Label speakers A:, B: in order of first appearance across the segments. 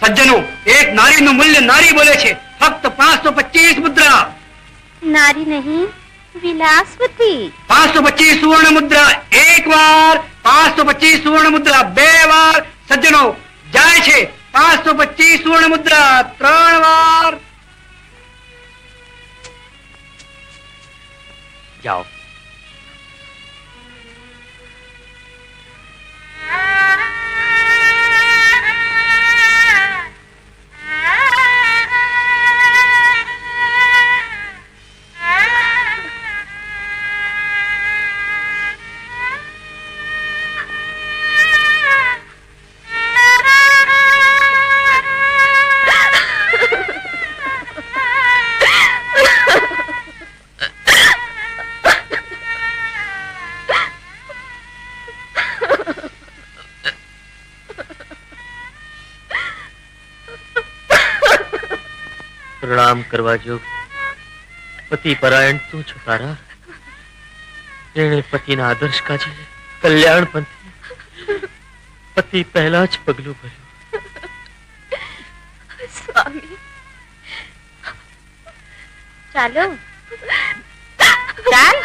A: સજ્જનો, એક નારીનું મૂલ્ય નારી બોલે છે ફક્ત 525 મુદ્રા.
B: નારી નહીં, વિલાસવતી.
A: 525 સુવર્ણ મુદ્રા એક વાર, 525 સુવર્ણ મુદ્રા બે વાર. સજ્જનો, જાય છે 525 સુવર્ણ મુદ્રા ત્રણ વાર.
C: જાઓ. પ્રણામ કરવા જો પતિ પરાયણ તું છો તારા. જેણે પતિના આદર્શ કાજે કલ્યાણ પંથી પતિ પહેલા જ પગલું ભર્યું.
B: સ્વામી, ચાલો ચાલ.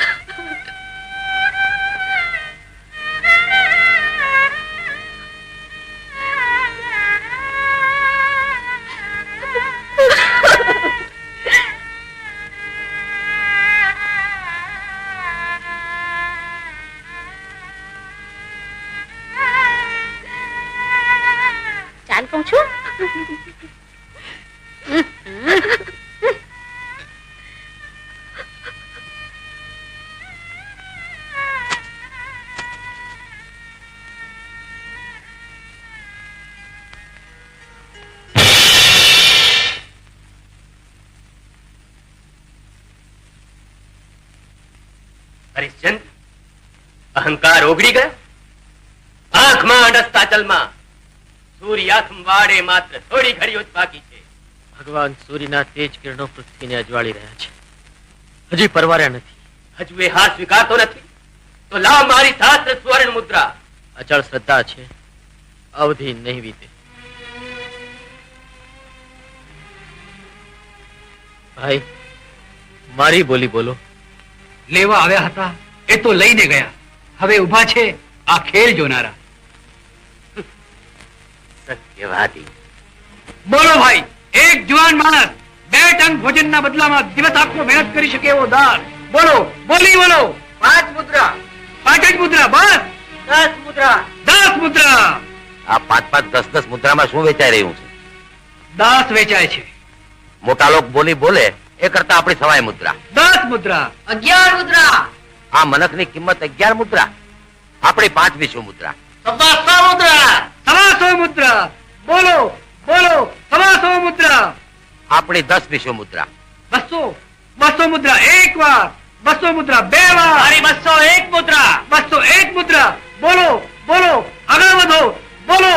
B: ચાલ કહું છું.
C: હરિશ્ચંદ્ર, અહંકાર ઓગળી ગયો. આંખમાં અડસ્તાચલમાં સૂર્યાથમ વાડે માત્ર થોડી ઘડીઓ જ બાકી છે. ભગવાન સૂર્યના તેજ કિરણો પૃથ્વીને અજવાળી રહ્યા છે. હજી પરવાર્યા નથી. હજુ એ હાર સ્વીકારતો નથી તો લાવ મારી શાસ્ત્ર સુવર્ણ મુદ્રા. અચળ શ્રદ્ધા છે, અવધિ નહીં વીતે. ભાઈ, મારી બોલી બોલો.
A: લેવા આવ્યા હતા એ તો લઈને ગયા, હવે ઉભા છે આ ખેલ જોનારા.
C: સત્યવાદી.
A: બોલો ભાઈ, એક જુવાન માણસ 2 ટન ભોજનના બદલામાં દિવસ આખો મહેનત કરી શકે એવો દાન. બોલો, બોલી બોલો.
C: 5 મુદ્રા.
A: 5 જ મુદ્રા બસ.
C: 10 મુદ્રા.
A: 10 મુદ્રા.
D: આ 5-5, 10-10 મુદ્રામાં શું વેચાઈ રહ્યું છે?
A: 10 વેચાય છે.
D: મોટા લોક બોલી બોલે એ કરતા આપણી સવાય મુદ્રા.
A: 10 મુદ્રા.
C: 11 મુદ્રા.
D: આ મનખની કિંમત 11 મુદ્રા, આપણી 5 વિશ્વ મુદ્રા.
C: 100 મુદ્રા.
A: 100 મુદ્રા. બોલો, બોલો. 100 મુદ્રા.
D: આપણી 10 વિશ્વ મુદ્રા.
A: 200 મુદ્રા એક વાર, 200 મુદ્રા બે વાર.
C: મારી 201 મુદ્રા.
A: 201 મુદ્રા. બોલો, બોલો. આગળ વધો. બોલો.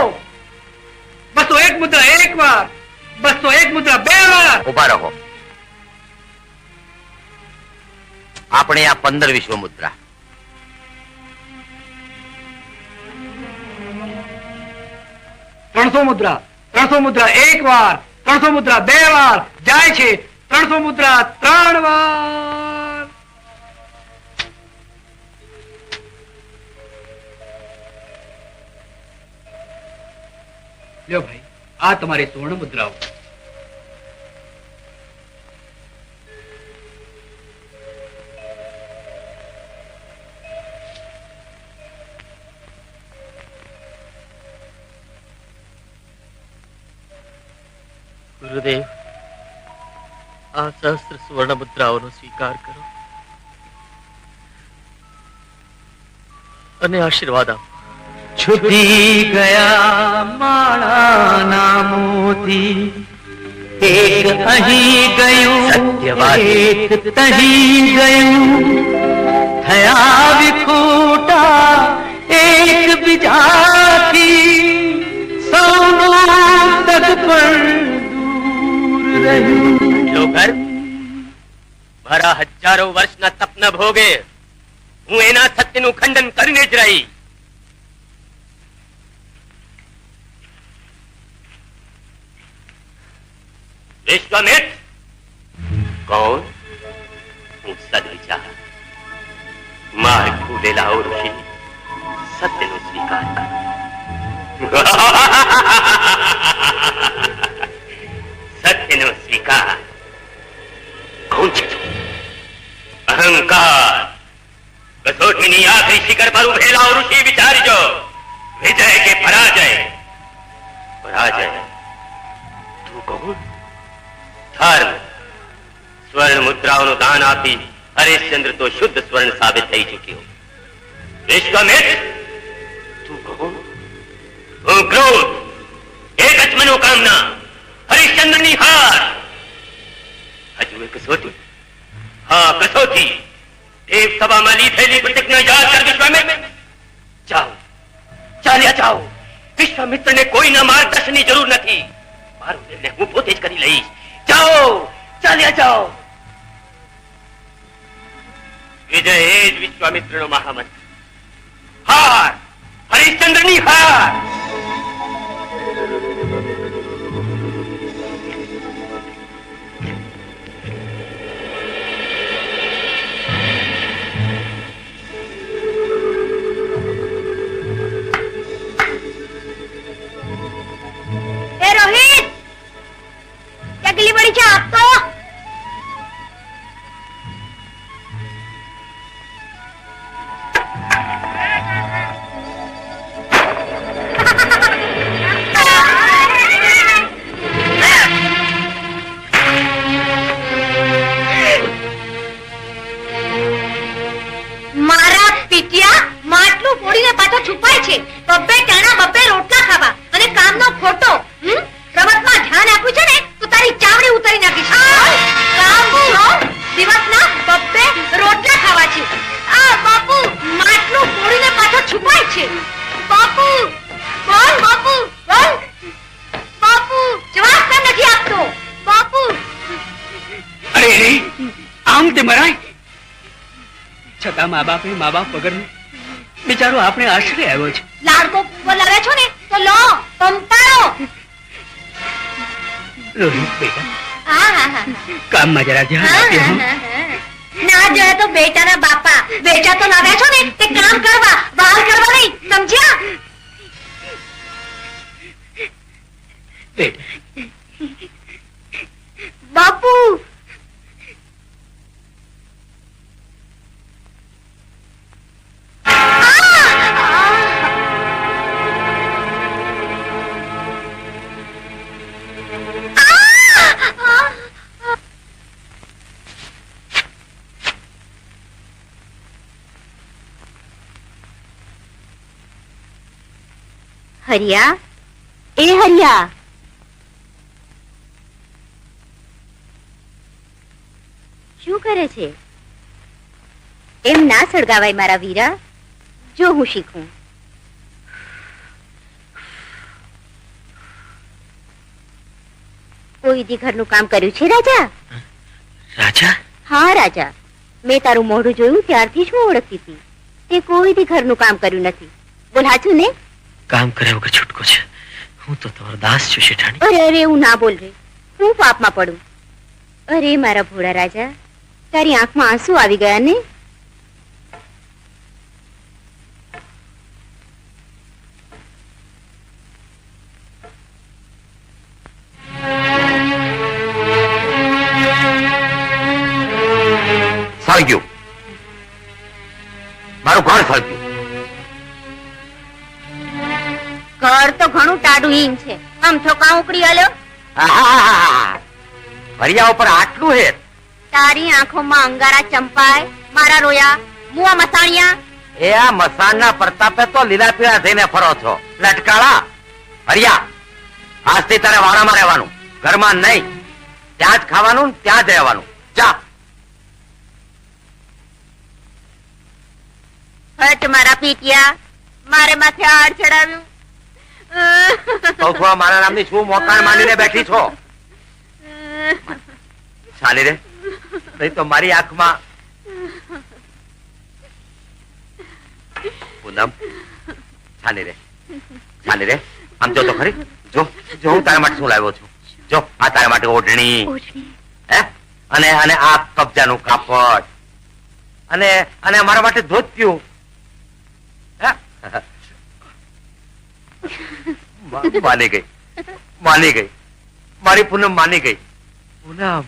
A: 201 મુદ્રા એક વાર, 201 મુદ્રા બે વાર.
D: ઉભા રહો. આપણે આ 15 વિશ્વ મુદ્રા.
A: 300 મુદ્રા. 300 મુદ્રા એક વાર, 300 મુદ્રા બે વાર. જાય છે 300 મુદ્રા 3 વાર. લ્યો ભાઈ, આ તમારી સુવર્ણ મુદ્રાઓ.
C: ગુરુદેવ, આ સહસ્ત્ર સુવર્ણ મુદ્રાઓનો સ્વીકાર કરો અને આશીર્વાદ આપો.
E: છૂટી ગયા માળાના મોતી, એક અહીં ગયું,
C: સત્યવાદી.
E: એક તહીં ગયું, થયા વિખૂટા એક બીજાથી, સૌનું તગપણ દૂર રહ્યું.
C: લો ઘર, મારા હજારો વર્ષના તપના ભોગે હું એના સત્યનું ખંડન કરીને જ રહી. વિશ્વામિત્ર કોણ? હું સદવિચાર માર ફૂલેલા ઋષિ સત્યનો સ્વીકાર કર. સત્યનો સ્વીકાર. કોણ છે તું? અહંકાર. કસોટીની આખરી શિખર પર ઉભેલા ઋષિ વિચારજો, વિજય કે પરાજય? પરાજય. તું કોણ? ધર્મ. સ્વર્ણ મુદ્રાઓનું દાન આપી હરિશ્ચંદ્ર તો શુદ્ધ સ્વર્ણ સાબિત થઈ ચૂક્યો. વિશ્વામિત્ર તું કોણ? હું ક્રોધ. એક જ મનોકામના, હરિશ્ચંદ્રની હાર. હજુ એક કસોટી. હા, કસોટી. દેવ સભામાં લીધેલી પ્રતિજ્ઞા યાદ કર વિશ્વામિત્ર. જાઓ, ચાલ્યા જાઓ. વિશ્વામિત્રને કોઈના માર્ગદર્શનની જરૂર નથી. મારો નિર્ણય હું પોતે જ કરી લઈશ. જાઓ, ચાલ્યા જાઓ. વિજય એ જ વિશ્વામિત્રનો મહામંત્ર. હાર, હરિશ્ચંદ્રની હાર.
B: રોહિત, કેટલી બડી છે આપ તો? મારા પીટિયા માટલું ફોડીને પાછો છુપાય છે. બબ્બે ટાણા બબ્બે રોટલા ખાવા અને કામનો ખોટો. રમતમાં ધ્યાન આપ્યું છે ને તો તારી ચામડી ઉતારી નાખીશ. કામ છો, દિવસના બબ્બે રોટલા ખાવા છે. આ બાપુ માટલું ફોડીને પાછો છુપાય છે. બાપુ બોલ, બાપુ બોલ. બાપુ જવાબ કેમ નથી આપતો? બાપુ.
A: અરે રે, આમ તે મરાય. છતાં મા બાપ વગરનું બિચારો આપણે આશરે આવ્યો છે.
B: લાડકો કુંવર લાવે છો ને તો લો, પંપાળો.
A: રોહિત બેટા,
B: હા હા હા
A: કામમાં જરા ધ્યાન આપીએ હો.
B: ના જોયે તો બેટાના બાપા. બેટા તો લાવ્યા છો ને તે કામ કરવા, વાલ કરવા નહીં, સમજ્યા?
A: બેટા,
B: બાપુ હરિયા, એ હરિયા, શું કરે છે? એમ ના સળગાવાય મારા વીરા. જો હું શીખું. કોઈ દી ઘરનું કામ કર્યું છે રાજા?
D: રાજા?
B: હા રાજા, મેં તારું મોઢું જોયું ત્યારથી જ હું ઓળખતી હતી. તે કોઈ દી ઘરનું કામ કર્યું નથી. બોલ સાચું ને?
D: કામ કર્યા વગર છૂટકો છે. હું તો તમારો દાસ છું શેઠાણી.
B: અરે અરે, એવું ના બોલ રે, હું પાપમાં પડું. અરે મારા ભોળા રાજા, તારી આંખમાં આંસુ આવી ગયા ને?
D: સળગ્યું. મારું ઘર સળગ્યું.
B: ઘર તો ઘણું ટાઢું હિંગ છે. આમ થોકા ઉકળી આલ્યો.
D: ભરિયા ઉપર આટલું હેત.
B: તારી આંખોમાં અંગારા ચંપાય, મારા રોયા, મુવા મસાણિયા.
D: એ આ મસાણના પ્રતાપે તો લીલા પીળા થઈને ફરો છો. લટકાળા ભરિયા, આજથી તારે વાડામાં રહેવાનું, ઘરમાં નહીં. ત્યાં જ ખાવાનું, ત્યાં જ રહેવાનું. જા.
B: હટ મારા પીટિયા, મારે માથે આડ ચડાવ્યું.
D: મારા નામની શું મોકાણ માંડીને બેઠી છો? ચાલી રે, નહીં તો મારી આંખમાં. પૂનમ, ચાલી રે, ચાલી રે. આમ જો તો ખરી. જો જો હું તારા માટે શું લાવ્યો છું. જો આ તારા માટે ઓઢણી
B: ઓઢણી.
D: હે અને અને આ કબજાનું કાપડ અને અને મારા માટે ધોતિયું હે? માની ગઈ મારી પૂનમ માની ગઈ પૂનમ